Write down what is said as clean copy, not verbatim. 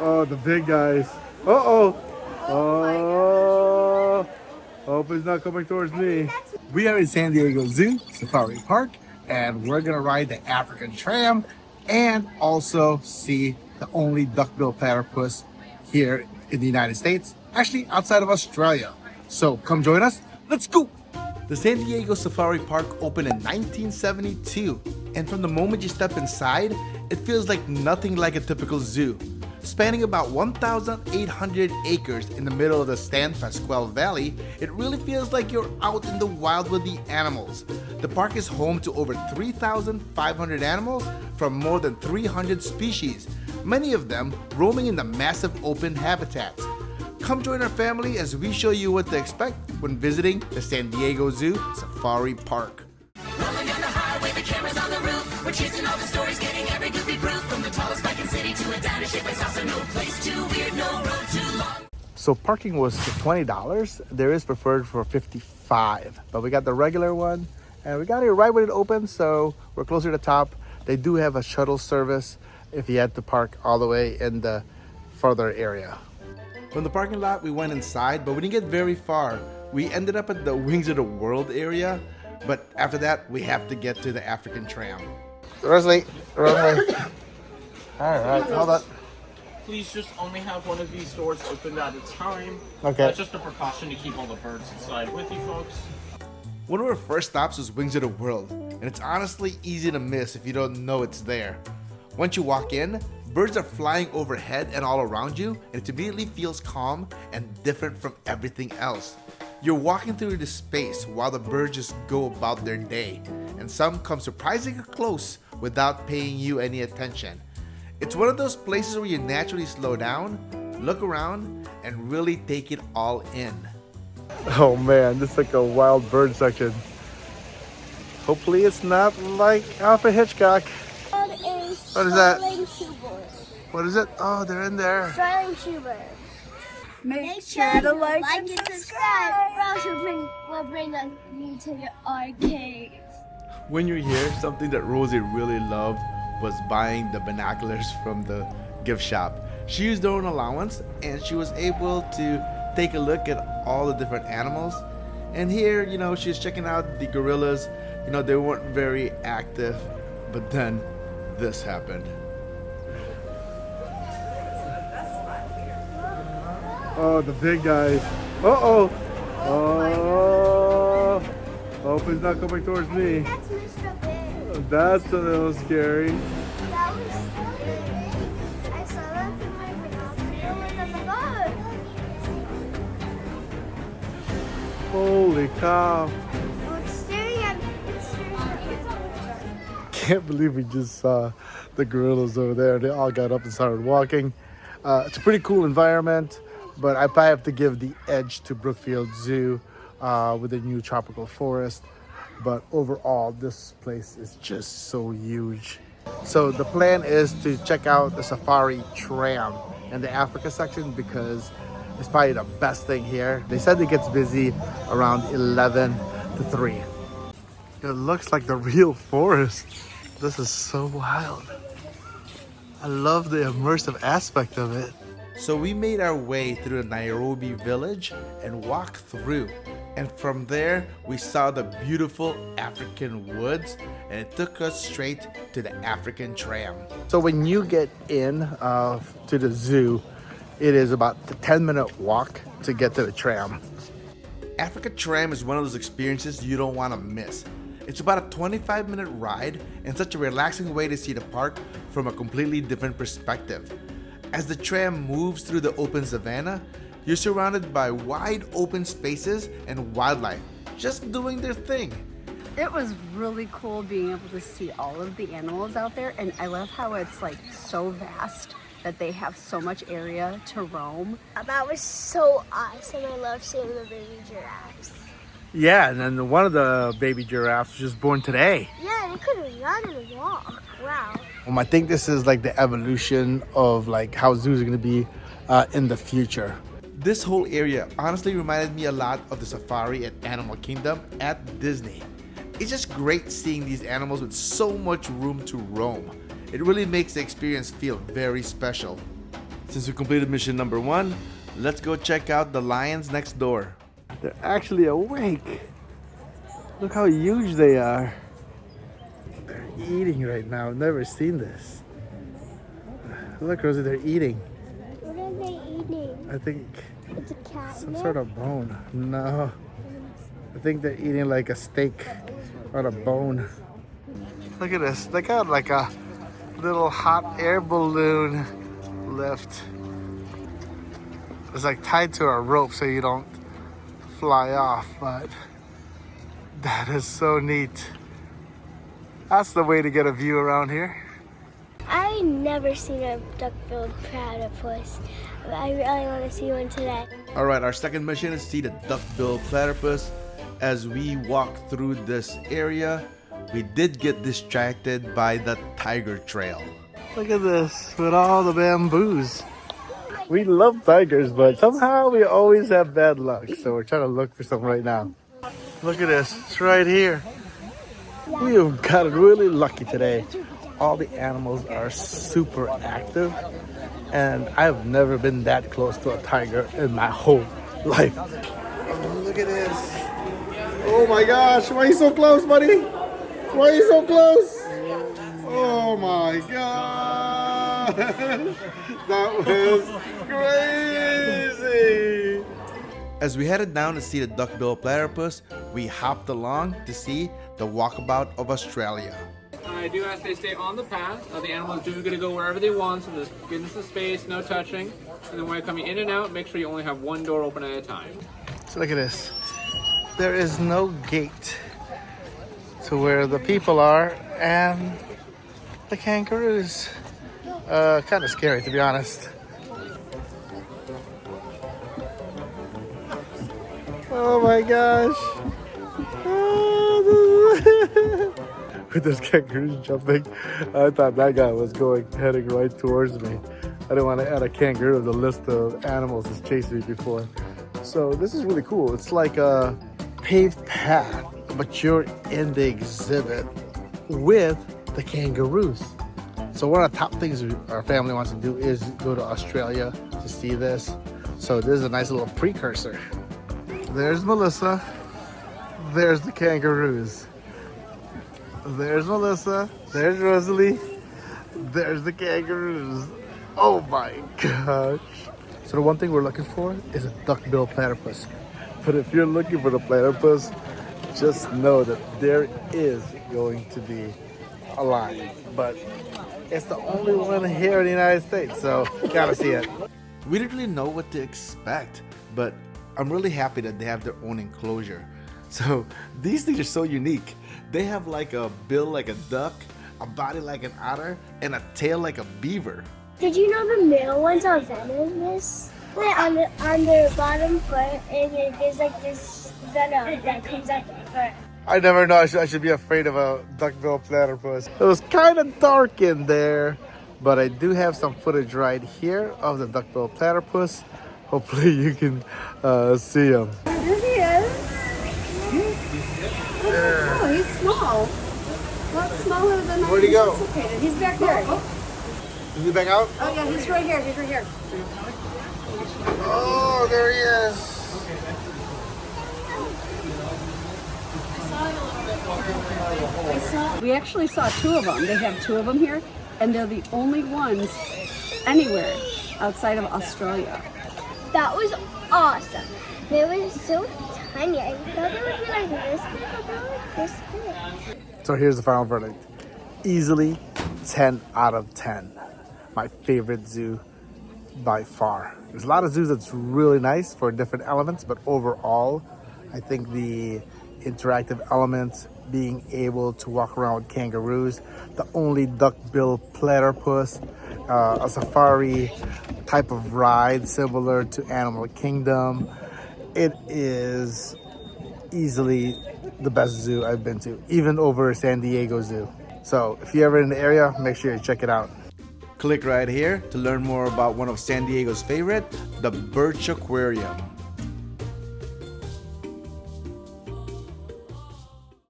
Oh, the big guys. Uh-oh. Oh. Hope it's not coming towards me. We are in San Diego Zoo Safari Park, and we're gonna ride the African tram and also see the only duck-billed platypus here in the United States, actually outside of Australia. So come join us. Let's go. The San Diego Safari Park opened in 1972, and from the moment you step inside, it feels like nothing like a typical zoo. Spanning about 1,800 acres in the middle of the San Pasqual Valley, it really feels like you're out in the wild with the animals. The park is home to over 3,500 animals from more than 300 species, many of them roaming in the massive open habitats. Come join our family as we show you what to expect when visiting the San Diego Zoo Safari Park. Rolling down the highway, the camera's on the roof. We're chasing all the stories, getting every goofy proof. From the tallest bike in city to a diner shaped by salsa. No place too weird, no road too long. So parking was $20. There is preferred for $55, but we got the regular one, and we got here right when it opens, so we're closer to the top. They do have a shuttle service if you had to park all the way in the further area. From the parking lot, we went inside, but we didn't get very far. We ended up at the Wings of the World area, but after that, we have to get to the African tram. Rosalie, Rosalie. All right, hold on. Please just only have one of these doors opened at a time. Okay. That's just a precaution to keep all the birds inside with you folks. One of our first stops was Wings of the World, and it's honestly easy to miss if you don't know it's there. Once you walk in, birds are flying overhead and all around you, and it immediately feels calm and different from everything else. You're walking through this space while the birds just go about their day, and some come surprisingly close without paying you any attention. It's one of those places where you naturally slow down, look around, and really take it all in. Oh man, this is like a wild bird section. Hopefully it's not like Alfred Hitchcock. What is that? What is it? Oh, they're in there. Sterling Schubert. Make sure to like and subscribe. Or else we'll bring you to the arcade. When you're here, something that Rosie really loved was buying the binoculars from the gift shop. She used her own allowance and she was able to take a look at all the different animals. And here, she's checking out the gorillas. They weren't very active, but then this happened. Oh, the big guys. Uh-oh. Oh. Hope it's not coming towards me. That's Mr. Big. That's a little scary. That was so big. I saw that through my binocular and I'm like, oh. Holy cow. Well, it's staring at me. Can't believe we just saw the gorillas over there. They all got up and started walking. It's a pretty cool environment, but I probably have to give the edge to Brookfield Zoo with the new tropical forest. But overall, this place is just so huge. So the plan is to check out the safari tram in the Africa section because it's probably the best thing here. They said it gets busy around 11 to 3. It looks like the real forest. This is so wild. I love the immersive aspect of it. So we made our way through the Nairobi village and walked through. And from there, we saw the beautiful African woods and it took us straight to the African tram. So when you get in to the zoo, it is about a 10-minute walk to get to the tram. Africa tram is one of those experiences you don't want to miss. It's about a 25-minute ride and such a relaxing way to see the park from a completely different perspective. As the tram moves through the open savanna, you're surrounded by wide open spaces and wildlife just doing their thing. It was really cool being able to see all of the animals out there, and I love how it's like so vast that they have so much area to roam. That was so awesome. I love seeing the baby giraffes. Yeah, and then one of the baby giraffes was just born today. Yeah, and it could run and walk. Wow. I think this is like the evolution of like how zoos are going to be in the future. This whole area honestly reminded me a lot of the safari at Animal Kingdom at Disney. It's just great seeing these animals with so much room to roam. It really makes the experience feel very special. Since we completed mission number 1, let's go check out the lions next door. They're actually awake. Look how huge they are. They're eating right now. I've never seen this. Look, Rosie, they're eating. What are they eating? I think It's a cat. some sort of bone. No. I think they're eating like a steak on a bone. Look at this. They got like a little hot air balloon lift. It's like tied to a rope so you don't fly off, but that is so neat. That's the way to get a view around here. I never seen a duck-billed platypus. I really want to see one today. All right, our second mission is to see the duck-billed platypus. As we walk through this area, we did get distracted by the tiger trail. Look at this, with all the bamboos. We love tigers, but somehow we always have bad luck. So we're trying to look for something right now. Look at this, it's right here. We have gotten really lucky today. All the animals are super active, and I've never been that close to a tiger in my whole life. Look at this. Oh my gosh, why are you so close, buddy? Why are you so close? Oh my gosh. That was crazy. As we headed down to see the duck-billed platypus, we hopped along to see the walkabout of Australia. I do ask they stay on the path. The animals do get to go wherever they want, so just get into the space, no touching. And then when you're coming in and out, make sure you only have one door open at a time. So look at this. There is no gate to where the people are and the kangaroos. Kind of scary, to be honest. Oh my gosh. With those kangaroos jumping, I thought that guy was heading right towards me. I didn't want to add a kangaroo to the list of animals that's chased me before. So this is really cool. It's like a paved path, but you're in the exhibit with the kangaroos. So one of the top things our family wants to do is go to Australia to see this. So this is a nice little precursor. There's Melissa. There's the kangaroos. There's Melissa. There's Rosalie. There's the kangaroos. Oh my gosh. So the one thing we're looking for is a duck-billed platypus. But if you're looking for the platypus, just know that there is going to be a line. But it's the only one here in the United States, so you gotta see it. We didn't really know what to expect, but I'm really happy that they have their own enclosure. So these things are so unique. They have like a bill like a duck, a body like an otter, and a tail like a beaver. Did you know the male ones are venomous? Like on their bottom foot, and there's like this venom that comes out their foot. I never know I should be afraid of a duck-billed platypus. It was kind of dark in there, but I do have some footage right here of the duck-billed platypus. Hopefully you can see him. There he is. Oh, he's small. A lot smaller than I Where'd he go? anticipated. He's back there. Is he back out? Oh yeah, he's right here. He's right here. Oh, there he is. We actually saw two of them. They have two of them here, and they're the only ones anywhere outside of Australia. That was awesome. They were so tiny. I thought they would be like this big, but they were like this big. So here's the final verdict. Easily 10 out of 10. My favorite zoo by far. There's a lot of zoos that's really nice for different elements, but overall, I think the interactive elements, being able to walk around with kangaroos, the only duck-billed platypus, a safari type of ride similar to Animal Kingdom. It is easily the best zoo I've been to, even over San Diego Zoo. So if you're ever in the area, make sure you check it out. Click right here to learn more about one of San Diego's favorite, the Birch Aquarium.